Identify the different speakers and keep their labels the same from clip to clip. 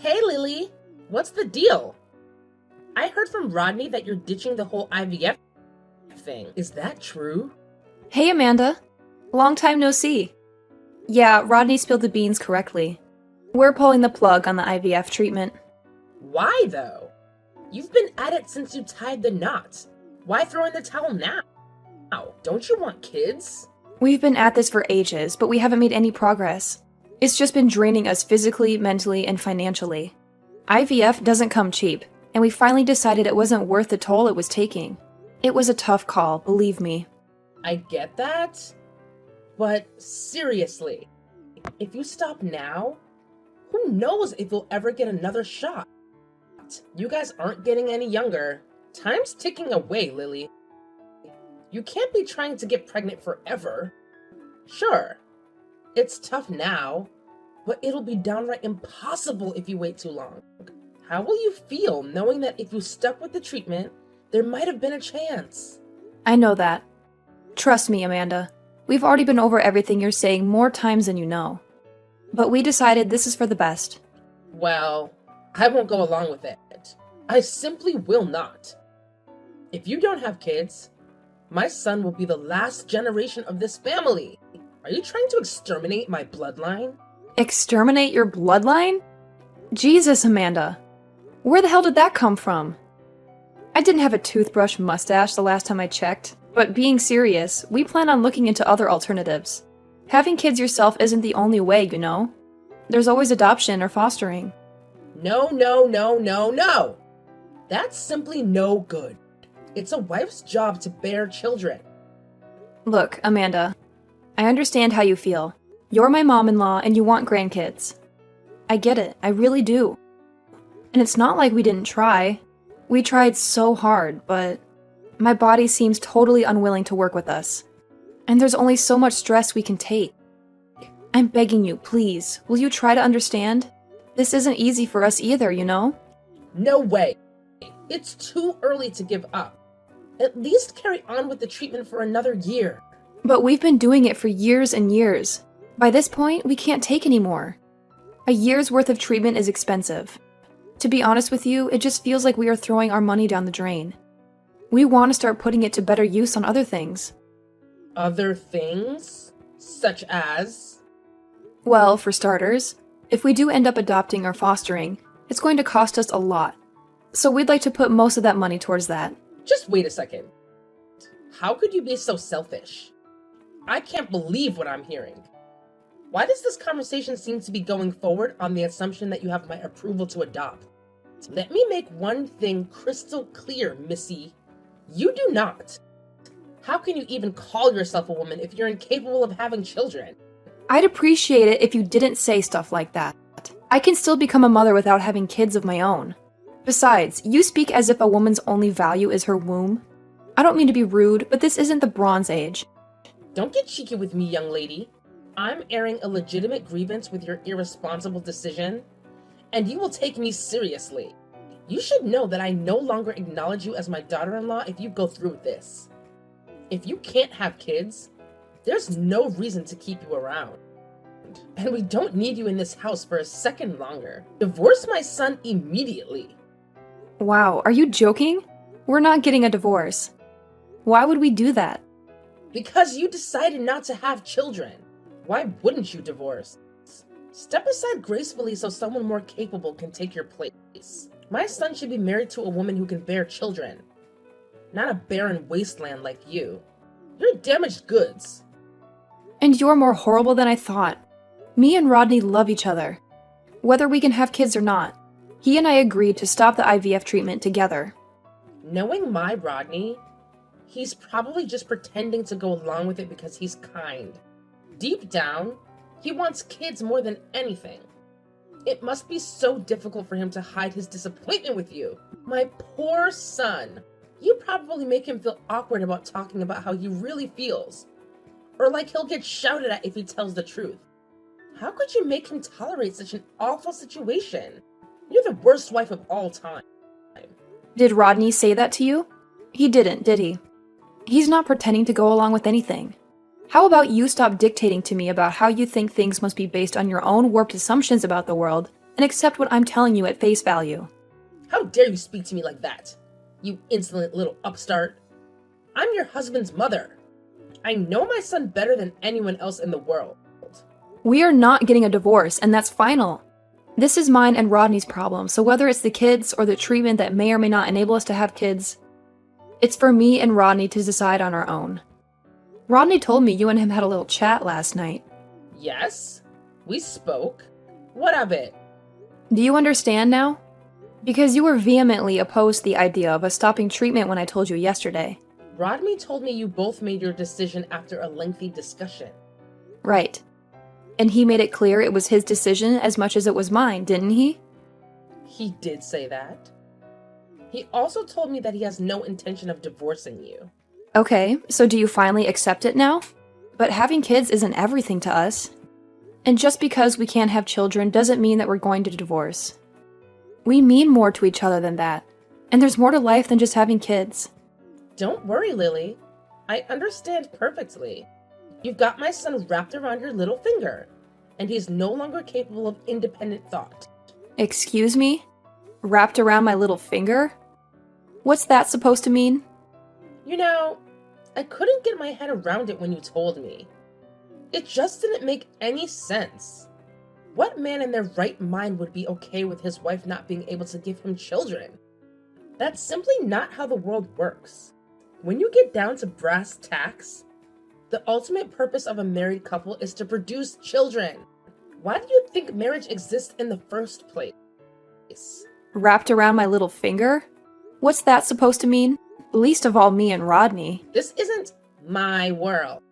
Speaker 1: Hey Lily, what's the deal? I heard from Rodney that you're ditching the whole IVF thing. Is that true?
Speaker 2: Hey, Amanda. Long time no see. Yeah, Rodney spilled the beans correctly. We're pulling the plug on the IVF treatment.
Speaker 1: Why though? You've been at it since you tied the knot. Why throw in the towel now? Don't you want kids?
Speaker 2: We've been at this for ages, but we haven't made any progress. It's just been draining us physically, mentally, and financially. IVF doesn't come cheap, and we finally decided it wasn't worth the toll it was taking. It was a tough call, believe me.
Speaker 1: I get that, but seriously, if you stop now, who knows if you'll ever get another shot? You guys aren't getting any younger. Time's ticking away, Lily. You can't be trying to get pregnant forever. Sure, it's tough now, but it'll be downright impossible if you wait too long. How will you feel knowing that if you stuck with the treatment, there might have been a chance?
Speaker 2: I know that. Trust me, Amanda. We've already been over everything you're saying more times than you know. But we decided this is for the best.
Speaker 1: Well, I won't go along with it. I simply will not. If you don't have kids, my son will be the last generation of this family. Are you trying to exterminate my bloodline?
Speaker 2: Exterminate your bloodline? Jesus, Amanda. Where the hell did that come from? I didn't have a toothbrush mustache the last time I checked, but being serious, we plan on looking into other alternatives. Having kids yourself isn't the only way, you know. There's always adoption or fostering.
Speaker 1: No, no, no, no, no! That's simply no good. It's a wife's job to bear children.
Speaker 2: Look, Amanda, I understand how you feel. You're my mom-in-law and you want grandkids. I get it, I really do. And it's not like we didn't try. We tried so hard, but my body seems totally unwilling to work with us. And there's only so much stress we can take. I'm begging you, please, will you try to understand? This isn't easy for us either, you know?
Speaker 1: No way. It's too early to give up. At least carry on with the treatment for another year.
Speaker 2: But we've been doing it for years and years. By this point, we can't take anymore. A year's worth of treatment is expensive. To be honest with you, it just feels like we are throwing our money down the drain. We want to start putting it to better use on other things.
Speaker 1: Other things? Such as?
Speaker 2: Well, for starters, if we do end up adopting or fostering, it's going to cost us a lot. So we'd like to put most of that money towards that.
Speaker 1: Just wait a second. How could you be so selfish? I can't believe what I'm hearing. Why does this conversation seem to be going forward on the assumption that you have my approval to adopt? Let me make one thing crystal clear, Missy. You do not. How can you even call yourself a woman if you're incapable of having children?
Speaker 2: I'd appreciate it if you didn't say stuff like that. I can still become a mother without having kids of my own. Besides, you speak as if a woman's only value is her womb. I don't mean to be rude, but this isn't the Bronze Age.
Speaker 1: Don't get cheeky with me, young lady. I'm airing a legitimate grievance with your irresponsible decision, and you will take me seriously. You should know that I no longer acknowledge you as my daughter-in-law if you go through with this. If you can't have kids, there's no reason to keep you around. And we don't need you in this house for a second longer. Divorce my son immediately.
Speaker 2: Wow, are you joking? We're not getting a divorce. Why would we do that?
Speaker 1: Because you decided not to have children. Why wouldn't you divorce? Step aside gracefully so someone more capable can take your place. My son should be married to a woman who can bear children, not a barren wasteland like you. You're damaged goods.
Speaker 2: And you're more horrible than I thought. Me and Rodney love each other. Whether we can have kids or not, he and I agreed to stop the IVF treatment together.
Speaker 1: Knowing my Rodney, he's probably just pretending to go along with it because he's kind. Deep down, he wants kids more than anything. It must be so difficult for him to hide his disappointment with you. My poor son. You probably make him feel awkward about talking about how he really feels. Or like he'll get shouted at if he tells the truth. How could you make him tolerate such an awful situation? You're the worst wife of all time.
Speaker 2: Did Rodney say that to you? He didn't, did he? He's not pretending to go along with anything. How about you stop dictating to me about how you think things must be based on your own warped assumptions about the world and accept what I'm telling you at face value.
Speaker 1: How dare you speak to me like that, you insolent little upstart? I'm your husband's mother. I know my son better than anyone else in the world.
Speaker 2: We are not getting a divorce, and that's final. This is mine and Rodney's problem, so whether it's the kids or the treatment that may or may not enable us to have kids, it's for me and Rodney to decide on our own. Rodney told me you and him had a little chat last night.
Speaker 1: Yes, we spoke. What of it?
Speaker 2: Do you understand now? Because you were vehemently opposed to the idea of us stopping treatment when I told you yesterday.
Speaker 1: Rodney told me you both made your decision after a lengthy discussion.
Speaker 2: Right. And he made it clear it was his decision as much as it was mine, didn't he?
Speaker 1: He did say that. He also told me that he has no intention of divorcing you.
Speaker 2: Okay, so do you finally accept it now? But having kids isn't everything to us. And just because we can't have children doesn't mean that we're going to divorce. We mean more to each other than that. And there's more to life than just having kids.
Speaker 1: Don't worry, Lily. I understand perfectly. You've got my son wrapped around your little finger, and he's no longer capable of independent thought.
Speaker 2: Excuse me? Wrapped around my little finger? What's that supposed to mean?
Speaker 1: You know, I couldn't get my head around it when you told me. It just didn't make any sense. What man in their right mind would be okay with his wife not being able to give him children? That's simply not how the world works. When you get down to brass tacks, the ultimate purpose of a married couple is to produce children. Why do you think marriage exists in the first place?
Speaker 2: Wrapped around my little finger? What's that supposed to mean? Least of all me and Rodney.
Speaker 1: This isn't my world.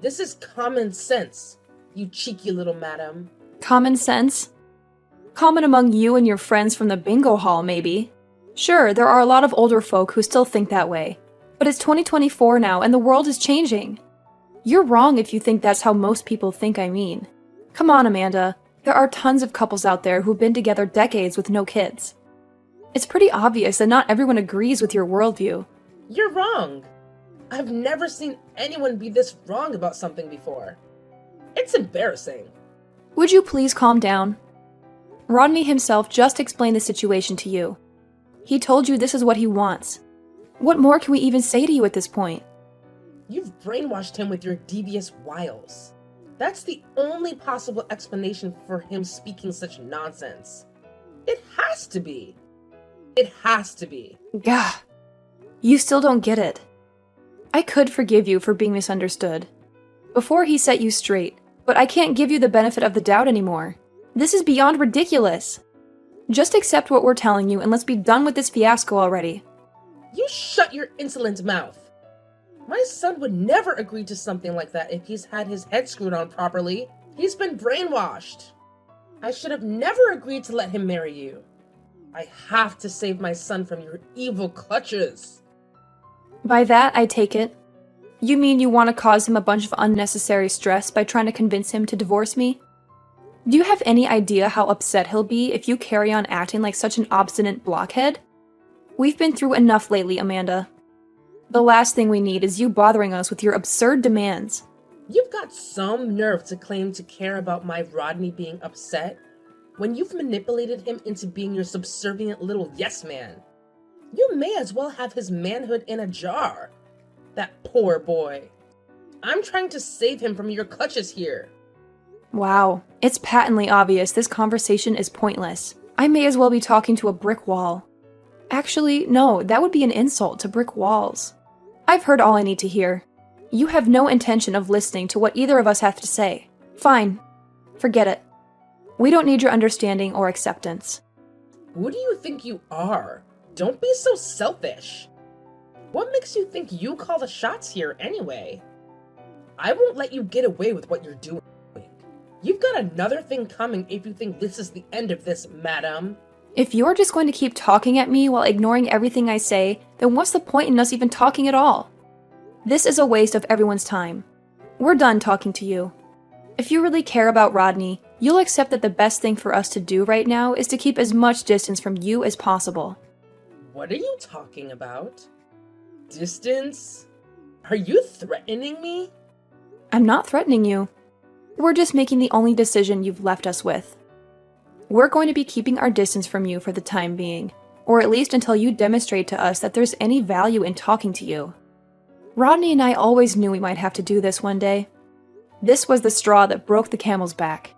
Speaker 1: This is common sense, you cheeky little madam.
Speaker 2: Common sense? Common among you and your friends from the bingo hall, maybe. Sure, there are a lot of older folk who still think that way. But it's 2024 now, and the world is changing. You're wrong if you think that's how most people think I mean. Come on, Amanda. There are tons of couples out there who've been together decades with no kids. It's pretty obvious that not everyone agrees with your worldview.
Speaker 1: You're wrong. I've never seen anyone be this wrong about something before. It's embarrassing.
Speaker 2: Would you please calm down? Rodney himself just explained the situation to you. He told you this is what he wants. What more can we even say to you at this point?
Speaker 1: You've brainwashed him with your devious wiles. That's the only possible explanation for him speaking such nonsense. It has to be. It has to be.
Speaker 2: Gah. You still don't get it. I could forgive you for being misunderstood before he set you straight, but I can't give you the benefit of the doubt anymore. This is beyond ridiculous. Just accept what we're telling you and let's be done with this fiasco already.
Speaker 1: You shut your insolent mouth. My son would never agree to something like that if he's had his head screwed on properly. He's been brainwashed. I should have never agreed to let him marry you. I have to save my son from your evil clutches.
Speaker 2: By that, I take it. You mean you want to cause him a bunch of unnecessary stress by trying to convince him to divorce me? Do you have any idea how upset he'll be if you carry on acting like such an obstinate blockhead? We've been through enough lately, Amanda. The last thing we need is you bothering us with your absurd demands.
Speaker 1: You've got some nerve to claim to care about my Rodney being upset when you've manipulated him into being your subservient little yes man. You may as well have his manhood in a jar. That poor boy. I'm trying to save him from your clutches here.
Speaker 2: Wow, it's patently obvious this conversation is pointless. I may as well be talking to a brick wall. Actually, no, that would be an insult to brick walls. I've heard all I need to hear. You have no intention of listening to what either of us have to say. Fine. Forget it. We don't need your understanding or acceptance.
Speaker 1: Who do you think you are? Don't be so selfish. What makes you think you call the shots here anyway? I won't let you get away with what you're doing. You've got another thing coming if you think this is the end of this, madam.
Speaker 2: If you're just going to keep talking at me while ignoring everything I say, then what's the point in us even talking at all? This is a waste of everyone's time. We're done talking to you. If you really care about Rodney, you'll accept that the best thing for us to do right now is to keep as much distance from you as possible.
Speaker 1: What are you talking about? Distance? Are you threatening me?
Speaker 2: I'm not threatening you. We're just making the only decision you've left us with. We're going to be keeping our distance from you for the time being, or at least until you demonstrate to us that there's any value in talking to you. Rodney and I always knew we might have to do this one day. This was the straw that broke the camel's back.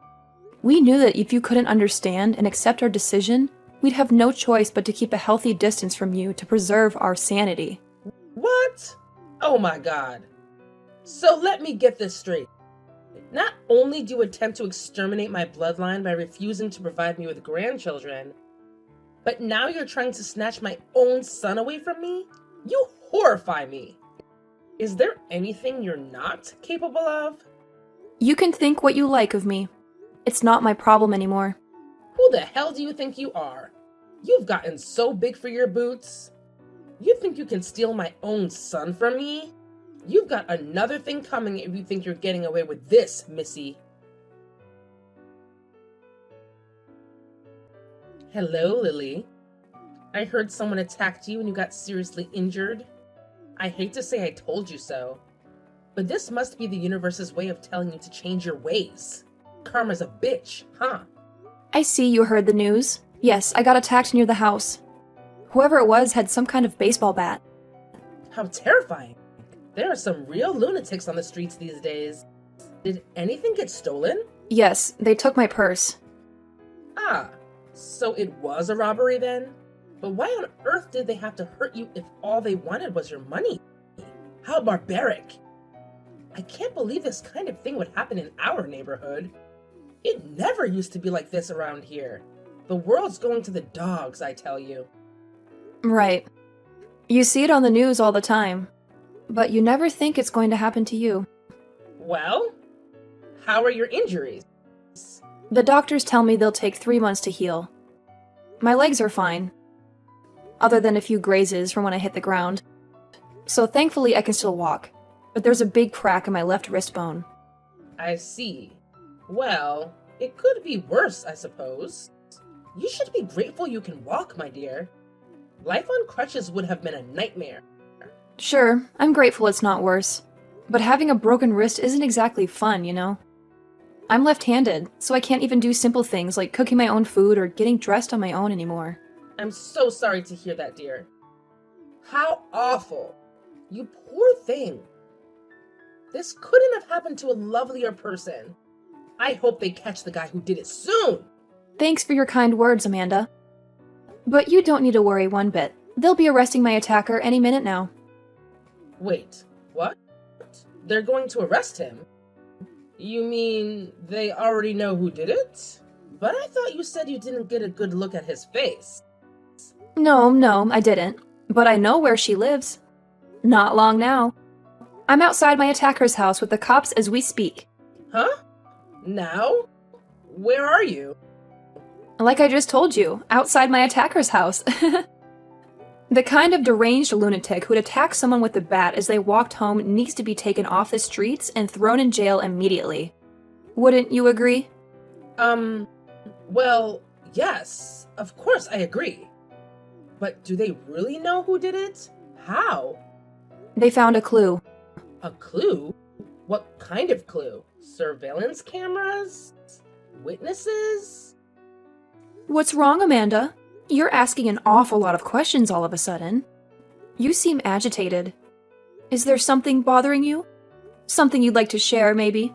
Speaker 2: We knew that if you couldn't understand and accept our decision, we'd have no choice but to keep a healthy distance from you to preserve our sanity.
Speaker 1: What? Oh my god. So let me get this straight. Not only do you attempt to exterminate my bloodline by refusing to provide me with grandchildren, but now you're trying to snatch my own son away from me? You horrify me. Is there anything you're not capable of?
Speaker 2: You can think what you like of me. It's not my problem anymore.
Speaker 1: Who the hell do you think you are? You've gotten so big for your boots. You think you can steal my own son from me? You've got another thing coming if you think you're getting away with this, Missy. Hello, Lily. I heard someone attacked you and you got seriously injured. I hate to say I told you so, but this must be the universe's way of telling you to change your ways. Karma's a bitch, huh?
Speaker 2: I see you heard the news. Yes, I got attacked near the house. Whoever it was had some kind of baseball bat.
Speaker 1: How terrifying. There are some real lunatics on the streets these days. Did anything get stolen?
Speaker 2: Yes, they took my purse.
Speaker 1: Ah, so it was a robbery then? But why on earth did they have to hurt you if all they wanted was your money? How barbaric. I can't believe this kind of thing would happen in our neighborhood. It never used to be like this around here. The world's going to the dogs, I tell you.
Speaker 2: Right. You see it on the news all the time, but you never think it's going to happen to you.
Speaker 1: Well, how are your injuries?
Speaker 2: The doctors tell me they'll take 3 months to heal. My legs are fine, other than a few grazes from when I hit the ground. So thankfully I can still walk, but there's a big crack in my left wrist bone.
Speaker 1: I see. Well, it could be worse, I suppose. You should be grateful you can walk, my dear. Life on crutches would have been a nightmare.
Speaker 2: Sure, I'm grateful it's not worse, but having a broken wrist isn't exactly fun, you know? I'm left-handed, so I can't even do simple things like cooking my own food or getting dressed on my own anymore.
Speaker 1: I'm so sorry to hear that, dear. How awful. You poor thing. This couldn't have happened to a lovelier person. I hope they catch the guy who did it soon.
Speaker 2: Thanks for your kind words, Amanda. But you don't need to worry one bit. They'll be arresting my attacker any minute now.
Speaker 1: Wait, what? They're going to arrest him? You mean they already know who did it? But I thought you said you didn't get a good look at his face.
Speaker 2: No, I didn't. But I know where she lives. Not long now. I'm outside my attacker's house with the cops as we speak.
Speaker 1: Huh? Now? Where are you?
Speaker 2: Like I just told you, outside my attacker's house. The kind of deranged lunatic who'd attack someone with a bat as they walked home needs to be taken off the streets and thrown in jail immediately. Wouldn't you agree?
Speaker 1: Well, yes, of course I agree. But do they really know who did it? How?
Speaker 2: They found a clue.
Speaker 1: A clue? What kind of clue? Surveillance cameras? Witnesses?
Speaker 2: What's wrong, Amanda? You're asking an awful lot of questions all of a sudden. You seem agitated. Is there something bothering you? Something you'd like to share, maybe?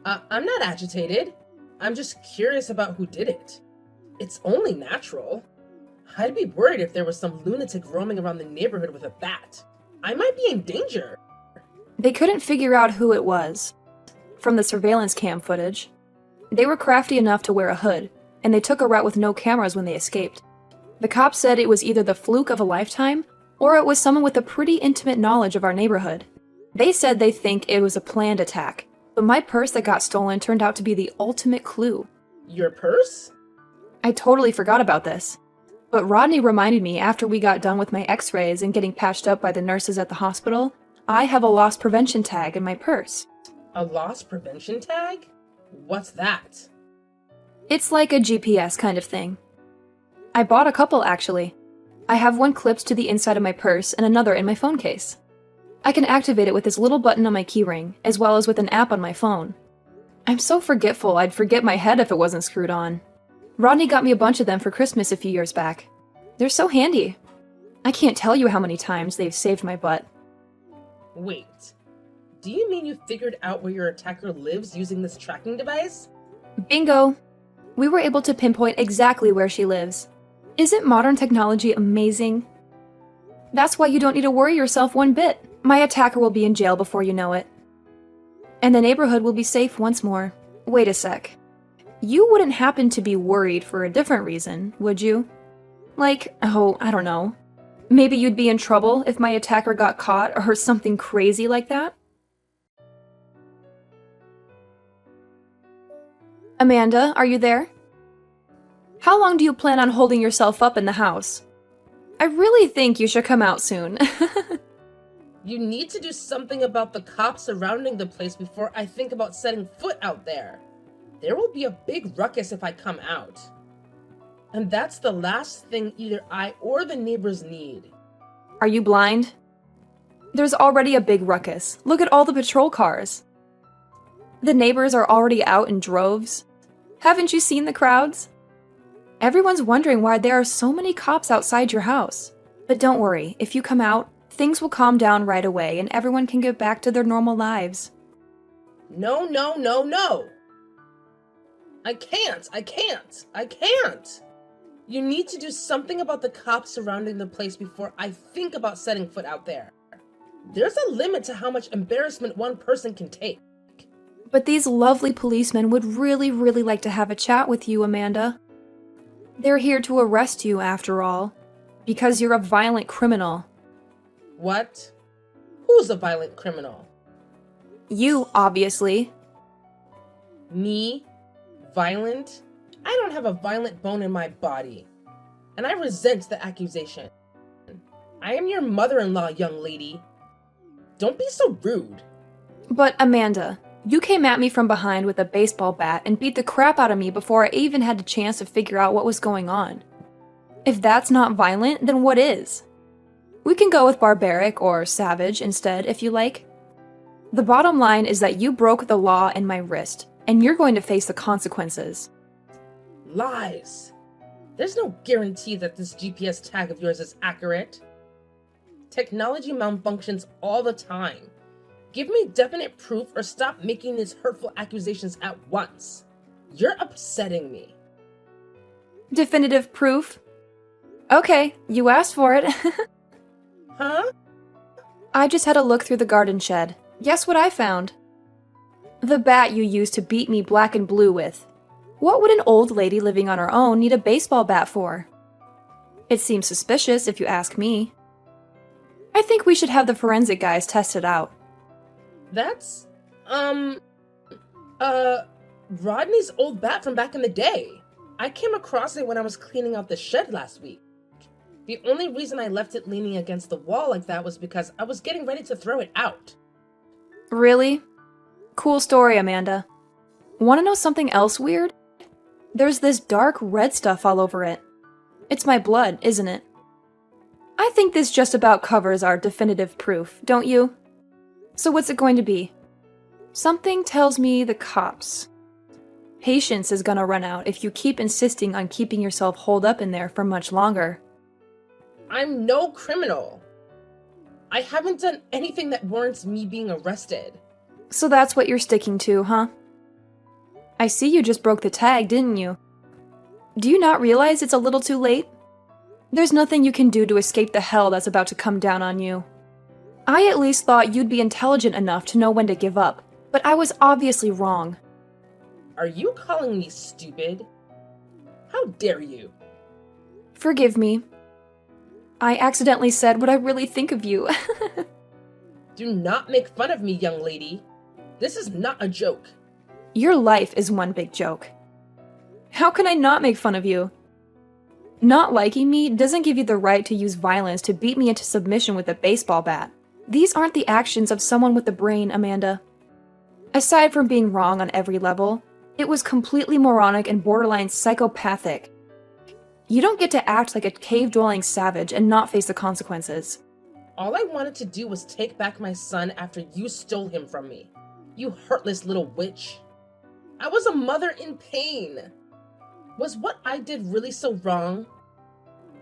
Speaker 1: I'm not agitated. I'm just curious about who did it. It's only natural. I'd be worried if there was some lunatic roaming around the neighborhood with a bat. I might be in danger.
Speaker 2: They couldn't figure out who it was from the surveillance cam footage. They were crafty enough to wear a hood, and they took a route with no cameras when they escaped. The cops said it was either the fluke of a lifetime, or it was someone with a pretty intimate knowledge of our neighborhood. They said they think it was a planned attack, but my purse that got stolen turned out to be the ultimate clue.
Speaker 1: Your purse?
Speaker 2: I totally forgot about this. But Rodney reminded me after we got done with my x-rays and getting patched up by the nurses at the hospital, I have a loss prevention tag in my purse.
Speaker 1: A loss prevention tag? What's that?
Speaker 2: It's like a GPS kind of thing. I bought a couple, actually. I have one clipped to the inside of my purse and another in my phone case. I can activate it with this little button on my keyring, as well as with an app on my phone. I'm so forgetful I'd forget my head if it wasn't screwed on. Rodney got me a bunch of them for Christmas a few years back. They're so handy. I can't tell you how many times they've saved my butt.
Speaker 1: Wait, do you mean you figured out where your attacker lives using this tracking device?
Speaker 2: Bingo! We were able to pinpoint exactly where she lives. Isn't modern technology amazing? That's why you don't need to worry yourself one bit. My attacker will be in jail before you know it. And the neighborhood will be safe once more. Wait a sec. You wouldn't happen to be worried for a different reason, would you? Like, oh, I don't know. Maybe you'd be in trouble if my attacker got caught or something crazy like that? Amanda, are you there? How long do you plan on holding yourself up in the house? I really think you should come out soon.
Speaker 1: You need to do something about the cops surrounding the place before I think about setting foot out there. There will be a big ruckus if I come out. And that's the last thing either I or the neighbors need.
Speaker 2: Are you blind? There's already a big ruckus. Look at all the patrol cars. The neighbors are already out in droves. Haven't you seen the crowds? Everyone's wondering why there are so many cops outside your house. But don't worry, if you come out, things will calm down right away and everyone can get back to their normal lives.
Speaker 1: No, no, no, no! I can't! You need to do something about the cops surrounding the place before I think about setting foot out there. There's a limit to how much embarrassment one person can take.
Speaker 2: But these lovely policemen would really like to have a chat with you, Amanda. They're here to arrest you, after all, because you're a violent criminal.
Speaker 1: What? Who's a violent criminal?
Speaker 2: You, obviously.
Speaker 1: Me? Violent? I don't have a violent bone in my body. And I resent the accusation. I am your mother-in-law, young lady. Don't be so rude.
Speaker 2: But Amanda, you came at me from behind with a baseball bat and beat the crap out of me before I even had a chance to figure out what was going on. If that's not violent, then what is? We can go with barbaric or savage instead, if you like. The bottom line is that you broke the law in my wrist, and you're going to face the consequences.
Speaker 1: Lies. There's no guarantee that this GPS tag of yours is accurate. Technology malfunctions all the time. Give me definite proof or stop making these hurtful accusations at once. You're upsetting me.
Speaker 2: Definitive proof? Okay, you asked for it.
Speaker 1: Huh?
Speaker 2: I just had a look through the garden shed. Guess what I found? The bat you used to beat me black and blue with. What would an old lady living on her own need a baseball bat for? It seems suspicious if you ask me. I think we should have the forensic guys test it out.
Speaker 1: That's, Rodney's old bat from back in the day. I came across it when I was cleaning out the shed last week. The only reason I left it leaning against the wall like that was because I was getting ready to throw it out.
Speaker 2: Really? Cool story, Amanda. Want to know something else weird? There's this dark red stuff all over it. It's my blood, isn't it? I think this just about covers our definitive proof, don't you? So what's it going to be? Something tells me the cops. Patience is gonna run out if you keep insisting on keeping yourself holed up in there for much longer.
Speaker 1: I'm no criminal. I haven't done anything that warrants me being arrested.
Speaker 2: So that's what you're sticking to, huh? I see you just broke the tag, didn't you? Do you not realize it's a little too late? There's nothing you can do to escape the hell that's about to come down on you. I at least thought you'd be intelligent enough to know when to give up, but I was obviously wrong.
Speaker 1: Are you calling me stupid? How dare you?
Speaker 2: Forgive me. I accidentally said what I really think of you.
Speaker 1: Do not make fun of me, young lady. This is not a joke.
Speaker 2: Your life is one big joke. How can I not make fun of you? Not liking me doesn't give you the right to use violence to beat me into submission with a baseball bat. These aren't the actions of someone with a brain, Amanda. Aside from being wrong on every level, it was completely moronic and borderline psychopathic. You don't get to act like a cave-dwelling savage and not face the consequences.
Speaker 1: All I wanted to do was take back my son after you stole him from me. You heartless little witch. I was a mother in pain. Was what I did really so wrong?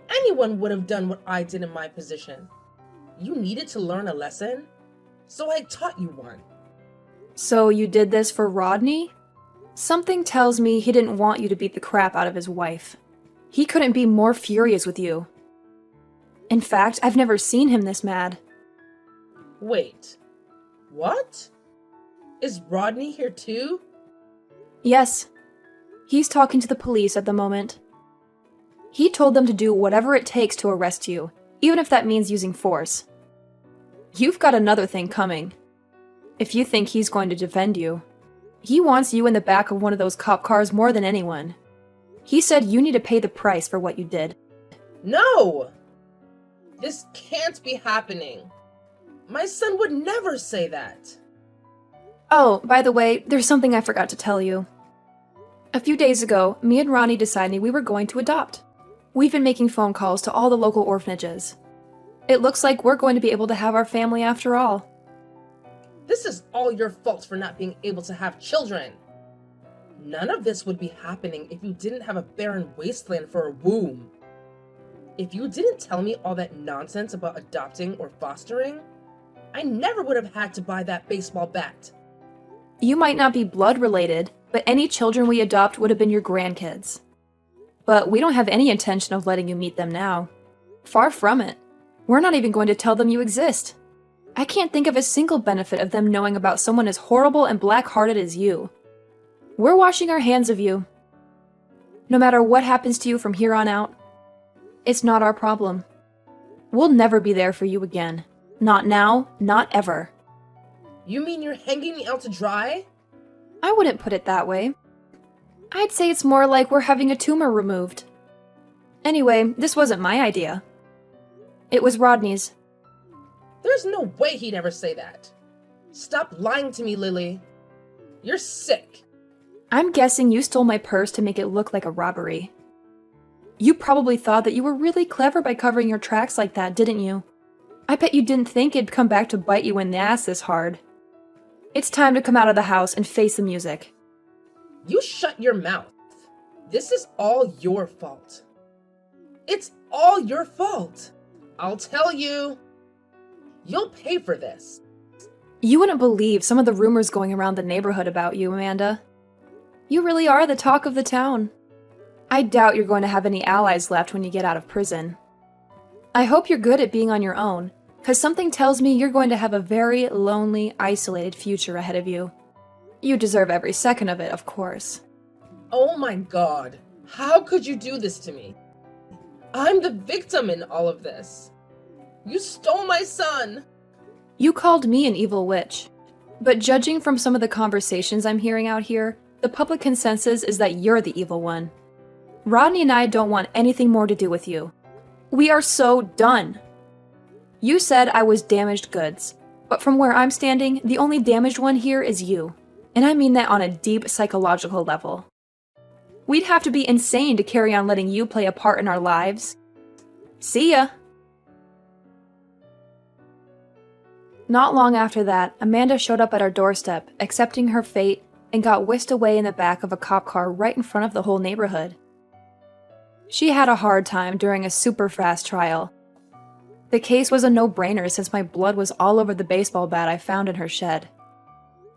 Speaker 1: Anyone would have done what I did in my position. You needed to learn a lesson, so I taught you one.
Speaker 2: So you did this for Rodney? Something tells me he didn't want you to beat the crap out of his wife. He couldn't be more furious with you. In fact, I've never seen him this mad.
Speaker 1: Wait, what? Is Rodney here too?
Speaker 2: Yes. He's talking to the police at the moment. He told them to do whatever it takes to arrest you, even if that means using force. You've got another thing coming. If you think he's going to defend you, he wants you in the back of one of those cop cars more than anyone. He said you need to pay the price for what you did.
Speaker 1: No! This can't be happening. My son would never say that.
Speaker 2: Oh, by the way, there's something I forgot to tell you. A few days ago, me and Ronnie decided we were going to adopt. We've been making phone calls to all the local orphanages. It looks like we're going to be able to have our family after all.
Speaker 1: This is all your fault for not being able to have children. None of this would be happening if you didn't have a barren wasteland for a womb. If you didn't tell me all that nonsense about adopting or fostering, I never would have had to buy that baseball bat.
Speaker 2: You might not be blood related, but any children we adopt would have been your grandkids. But we don't have any intention of letting you meet them now. Far from it. We're not even going to tell them you exist. I can't think of a single benefit of them knowing about someone as horrible and black-hearted as you. We're washing our hands of you. No matter what happens to you from here on out, it's not our problem. We'll never be there for you again. Not now, not ever.
Speaker 1: You mean you're hanging me out to dry?
Speaker 2: I wouldn't put it that way. I'd say it's more like we're having a tumor removed. Anyway, this wasn't my idea. It was Rodney's.
Speaker 1: There's no way he'd ever say that. Stop lying to me, Lily. You're sick.
Speaker 2: I'm guessing you stole my purse to make it look like a robbery. You probably thought that you were really clever by covering your tracks like that, didn't you? I bet you didn't think it'd come back to bite you in the ass this hard. It's time to come out of the house and face the music.
Speaker 1: You shut your mouth. This is all your fault. It's all your fault. I'll tell you. You'll pay for this.
Speaker 2: You wouldn't believe some of the rumors going around the neighborhood about you, Amanda. You really are the talk of the town. I doubt you're going to have any allies left when you get out of prison. I hope you're good at being on your own, because something tells me you're going to have a very lonely, isolated future ahead of you. You deserve every second of it, of course.
Speaker 1: Oh my God. How could you do this to me? I'm the victim in all of this. You stole my son.
Speaker 2: You called me an evil witch. But judging from some of the conversations I'm hearing out here, the public consensus is that you're the evil one. Rodney and I don't want anything more to do with you. We are so done. You said I was damaged goods, but from where I'm standing, the only damaged one here is you. And I mean that on a deep psychological level. We'd have to be insane to carry on letting you play a part in our lives. See ya! Not long after that, Amanda showed up at our doorstep, accepting her fate, and got whisked away in the back of a cop car right in front of the whole neighborhood. She had a hard time during a super fast trial. The case was a no-brainer since my blood was all over the baseball bat I found in her shed.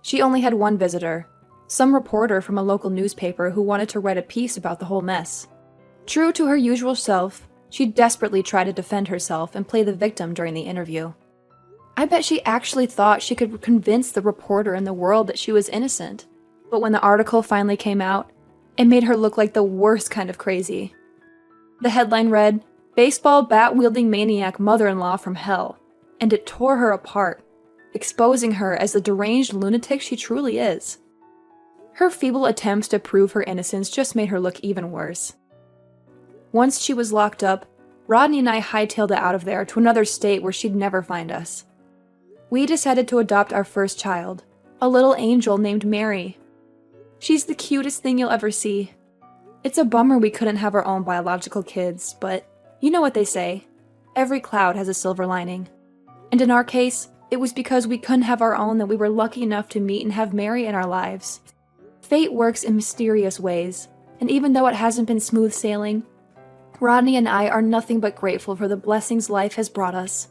Speaker 2: She only had one visitor, some reporter from a local newspaper who wanted to write a piece about the whole mess. True to her usual self, she desperately tried to defend herself and play the victim during the interview. I bet she actually thought she could convince the reporter in the world that she was innocent. But when the article finally came out, it made her look like the worst kind of crazy. The headline read, "Baseball bat-wielding maniac mother-in-law from hell," and it tore her apart, exposing her as the deranged lunatic she truly is. Her feeble attempts to prove her innocence just made her look even worse. Once she was locked up, Rodney and I hightailed it out of there to another state where she'd never find us. We decided to adopt our first child, a little angel named Mary. She's the cutest thing you'll ever see. It's a bummer we couldn't have our own biological kids, but you know what they say, every cloud has a silver lining. And in our case, it was because we couldn't have our own that we were lucky enough to meet and have Mary in our lives. Fate works in mysterious ways, And even though it hasn't been smooth sailing, Rodney and I are nothing but grateful for the blessings life has brought us.